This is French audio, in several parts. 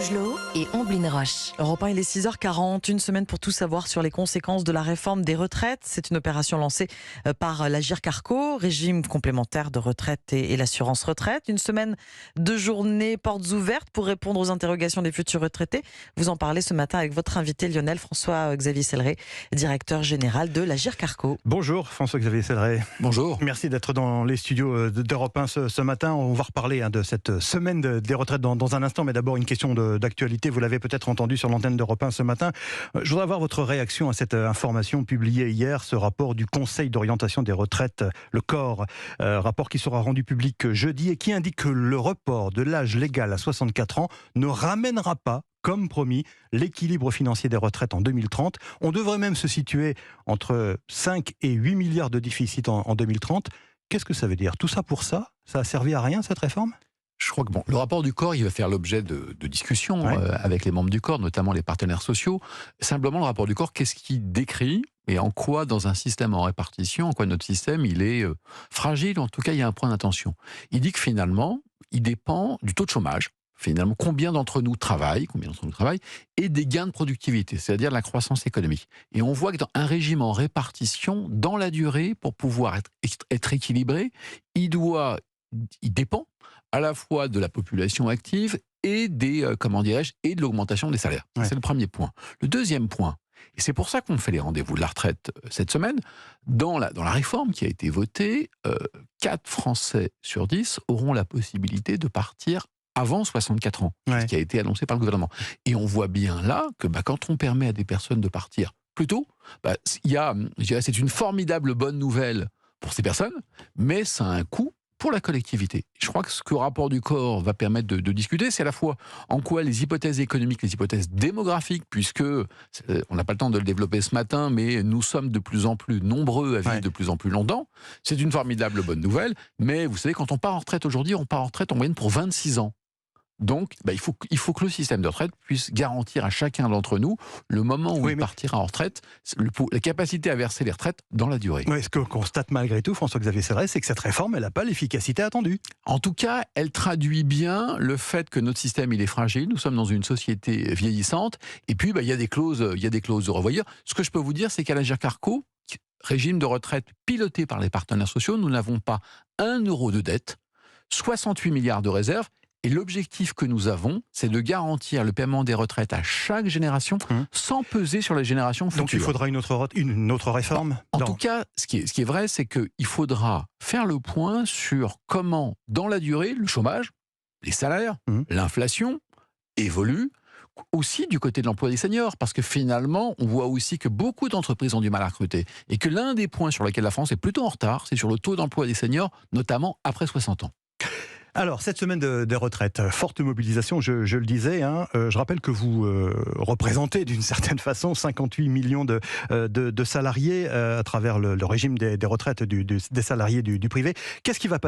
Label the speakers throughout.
Speaker 1: Gelot et Omblin Roche.
Speaker 2: Europe 1, il est 6h40, une semaine pour tout savoir sur les conséquences de la réforme des retraites. C'est une opération lancée par l'Agirc Arrco, régime complémentaire de retraite et l'assurance retraite. Une semaine de journée portes ouvertes pour répondre aux interrogations des futurs retraités. Vous en parlez ce matin avec votre invité Lionel François-Xavier Selleret, directeur général de l'Agirc Arrco.
Speaker 3: Bonjour François-Xavier Selleret.
Speaker 4: Bonjour.
Speaker 3: Merci d'être dans les studios d'Europe 1 ce matin. On va reparler de cette semaine des retraites dans un instant, mais d'abord une question d'actualité. Vous l'avez peut-être entendu sur l'antenne d'Europe 1 ce matin. Je voudrais avoir votre réaction à cette information publiée hier, ce rapport du Conseil d'orientation des retraites, le COR, rapport qui sera rendu public jeudi et qui indique que le report de l'âge légal à 64 ans ne ramènera pas, comme promis, l'équilibre financier des retraites en 2030. On devrait même se situer entre 5 et 8 milliards de déficit en 2030. Qu'est-ce que ça veut dire? Tout ça pour ça? Ça a servi à rien, cette réforme?
Speaker 4: Je crois que le rapport du corps, il va faire l'objet de discussions avec les membres du corps, notamment les partenaires sociaux. Simplement, le rapport du corps, qu'est-ce qu'il décrit et en quoi, dans un système en répartition, en quoi notre système, il est fragile, en tout cas, il y a un point d'attention. Il dit que finalement, il dépend du taux de chômage. Finalement, combien d'entre nous travaillent, et des gains de productivité, c'est-à-dire la croissance économique. Et on voit que dans un régime en répartition, dans la durée, pour pouvoir être équilibré, il dépend à la fois de la population active et et de l'augmentation des salaires. Ouais. C'est le premier point. Le deuxième point, et c'est pour ça qu'on fait les rendez-vous de la retraite cette semaine, dans la réforme qui a été votée, 4 Français sur 10 auront la possibilité de partir avant 64 ans, ce qui a été annoncé par le gouvernement. Et on voit bien là que quand on permet à des personnes de partir plus tôt, c'est une formidable bonne nouvelle pour ces personnes, mais ça a un coût pour la collectivité. Je crois que ce que le rapport du corps va permettre de discuter, c'est à la fois en quoi les hypothèses économiques, les hypothèses démographiques, puisque on n'a pas le temps de le développer ce matin, mais nous sommes de plus en plus nombreux à vivre de plus en plus longtemps. C'est une formidable bonne nouvelle, mais vous savez, quand on part en retraite aujourd'hui, on part en retraite en moyenne pour 26 ans. Donc, il faut que le système de retraite puisse garantir à chacun d'entre nous le moment où il partira en retraite, la capacité à verser les retraites dans la durée.
Speaker 3: Oui, ce qu'on constate malgré tout, François-Xavier Selleret, c'est que cette réforme, elle n'a pas l'efficacité attendue.
Speaker 4: En tout cas, elle traduit bien le fait que notre système, il est fragile. Nous sommes dans une société vieillissante. Et puis, il y a des clauses de revoyure. Ce que je peux vous dire, c'est qu'à l'Agirc Arrco, régime de retraite piloté par les partenaires sociaux, nous n'avons pas 1 euro de dette, 68 milliards de réserves. Et l'objectif que nous avons, c'est de garantir le paiement des retraites à chaque génération sans peser sur les générations futures.
Speaker 3: Donc il faudra une autre réforme?
Speaker 4: En tout cas, ce qui est vrai, c'est qu'il faudra faire le point sur comment, dans la durée, le chômage, les salaires, l'inflation évoluent, aussi du côté de l'emploi des seniors, parce que finalement, on voit aussi que beaucoup d'entreprises ont du mal à recruter, et que l'un des points sur lesquels la France est plutôt en retard, c'est sur le taux d'emploi des seniors, notamment après 60 ans.
Speaker 3: Alors, cette semaine des retraites, forte mobilisation, je le disais. Je rappelle que vous représentez d'une certaine façon 58 millions de salariés à travers le régime des retraites des salariés du privé. Qu'est-ce qui va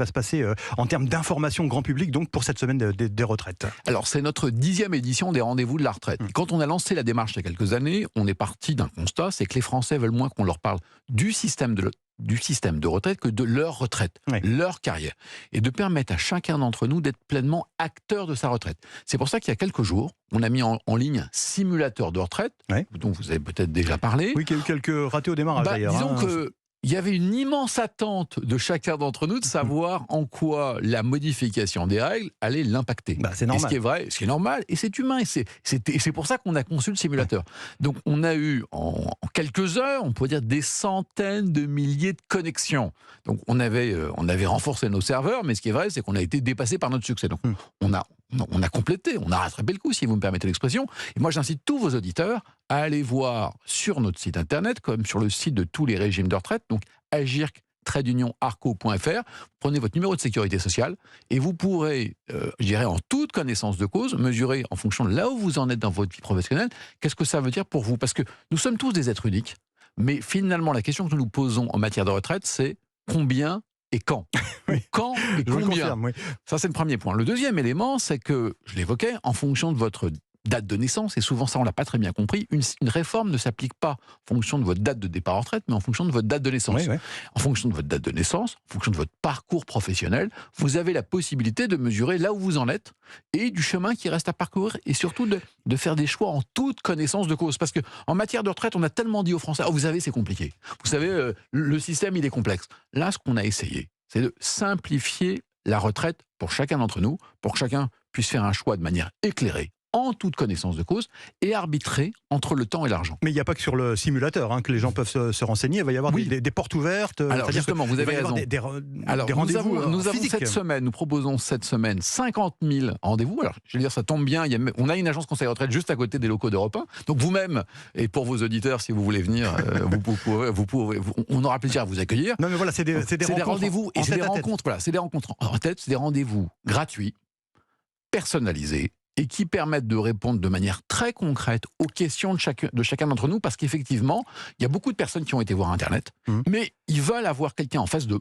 Speaker 3: se passer en termes d'information grand public donc pour cette semaine des retraites? Alors,
Speaker 4: c'est notre 10e édition des rendez-vous de la retraite. Quand on a lancé la démarche il y a quelques années, on est parti d'un constat, c'est que les Français veulent moins qu'on leur parle du système de retraite que de leur retraite, leur carrière, et de permettre à chacun d'entre nous d'être pleinement acteur de sa retraite. C'est pour ça qu'il y a quelques jours, on a mis en ligne un simulateur de retraite, dont vous avez peut-être déjà parlé.
Speaker 3: Oui, il y a eu quelques ratés au démarrage d'ailleurs.
Speaker 4: Disons qu'il y avait une immense attente de chacun d'entre nous de savoir en quoi la modification des règles allait l'impacter.
Speaker 3: C'est normal.
Speaker 4: Et ce qui est vrai, ce qui est normal, et c'est humain, et c'est pour ça qu'on a conçu le simulateur. Donc on a eu en quelques heures, on peut dire des centaines de milliers de connexions. Donc on avait renforcé nos serveurs, mais ce qui est vrai, c'est qu'on a été dépassé par notre succès. Donc on a complété, on a rattrapé le coup, si vous me permettez l'expression. Et moi, j'incite tous vos auditeurs à aller voir sur notre site internet, comme sur le site de tous les régimes de retraite, donc agirc-arco.fr, prenez votre numéro de sécurité sociale et vous pourrez, en toute connaissance de cause, mesurer en fonction de là où vous en êtes dans votre vie professionnelle, qu'est-ce que ça veut dire pour vous. Parce que nous sommes tous des êtres uniques, mais finalement, la question que nous nous posons en matière de retraite, c'est combien et quand. Quand et combien. Ça, c'est le premier point. Le deuxième élément, c'est que, je l'évoquais, en fonction de votre date de naissance, et souvent ça on l'a pas très bien compris, une réforme ne s'applique pas en fonction de votre date de départ en retraite, mais en fonction de votre date de naissance.
Speaker 3: Oui, oui.
Speaker 4: En fonction de votre date de naissance, en fonction de votre parcours professionnel, vous avez la possibilité de mesurer là où vous en êtes et du chemin qui reste à parcourir, et surtout de faire des choix en toute connaissance de cause. Parce qu'en matière de retraite, on a tellement dit aux Français, oh, vous savez, c'est compliqué. Vous savez, le système, il est complexe. Là, ce qu'on a essayé, c'est de simplifier la retraite pour chacun d'entre nous, pour que chacun puisse faire un choix de manière éclairée, en toute connaissance de cause, et arbitrer entre le temps et l'argent.
Speaker 3: Mais il n'y a pas que sur le simulateur que les gens peuvent se renseigner. Il va y avoir des portes ouvertes.
Speaker 4: Alors justement, vous avez raison.
Speaker 3: Des rendez-vous
Speaker 4: nous avons
Speaker 3: physiques.
Speaker 4: cette semaine, nous proposons cette semaine 50 000 rendez-vous. Alors, je veux dire, ça tombe bien. On a une agence conseil retraite juste à côté des locaux d'Europe 1. Donc vous-même, et pour vos auditeurs, si vous voulez venir, on aura plaisir à vous accueillir.
Speaker 3: Non, mais voilà, c'est des
Speaker 4: rendez-vous et c'est des rencontres. Voilà, c'est des rencontres en tête, c'est des rendez-vous gratuits, personnalisés, et qui permettent de répondre de manière très concrète aux questions de chacun d'entre nous, parce qu'effectivement, il y a beaucoup de personnes qui ont été voir Internet, mais ils veulent avoir quelqu'un en face d'eux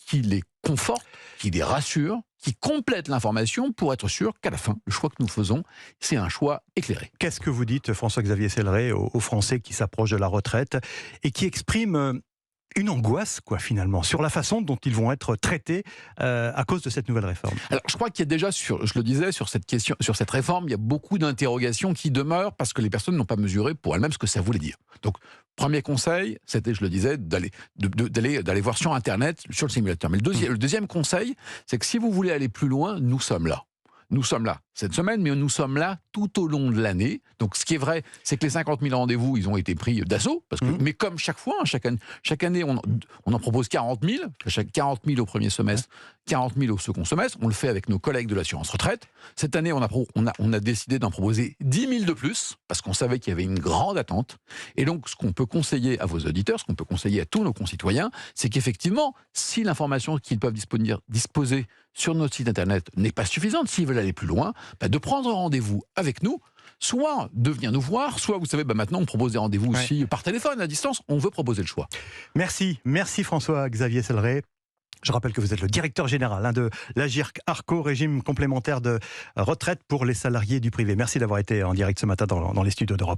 Speaker 4: qui les conforte, qui les rassure, qui complète l'information pour être sûr qu'à la fin, le choix que nous faisons, c'est un choix éclairé.
Speaker 3: Qu'est-ce que vous dites, François-Xavier Selleret, aux Français qui s'approchent de la retraite et qui expriment une angoisse, finalement, sur la façon dont ils vont être traités à cause de cette nouvelle réforme?
Speaker 4: Alors, je crois qu'il y a déjà, je le disais, sur cette question, sur cette réforme, il y a beaucoup d'interrogations qui demeurent parce que les personnes n'ont pas mesuré pour elles-mêmes ce que ça voulait dire. Donc, premier conseil, c'était, je le disais, d'aller voir sur Internet, sur le simulateur. Mais le deuxième conseil, c'est que si vous voulez aller plus loin, nous sommes là. Nous sommes là cette semaine, mais nous sommes là tout au long de l'année. Donc, ce qui est vrai, c'est que les 50 000 rendez-vous, ils ont été pris d'assaut. Mais comme chaque fois, chaque année, on en propose 40 000. 40 000 au premier semestre, 40 000 au second semestre. On le fait avec nos collègues de l'assurance retraite. Cette année, on a décidé d'en proposer 10 000 de plus, parce qu'on savait qu'il y avait une grande attente. Et donc, ce qu'on peut conseiller à vos auditeurs, ce qu'on peut conseiller à tous nos concitoyens, c'est qu'effectivement, si l'information qu'ils peuvent disposer sur notre site Internet n'est pas suffisante, s'ils veulent aller plus loin, de prendre rendez-vous avec nous, soit de venir nous voir, soit, vous savez, maintenant on propose des rendez-vous aussi par téléphone, à distance, on veut proposer le choix.
Speaker 3: Merci François-Xavier Selleret. Je rappelle que vous êtes le directeur général de l'Agirc-Arrco, régime complémentaire de retraite pour les salariés du privé. Merci d'avoir été en direct ce matin dans les studios d'Europe 1.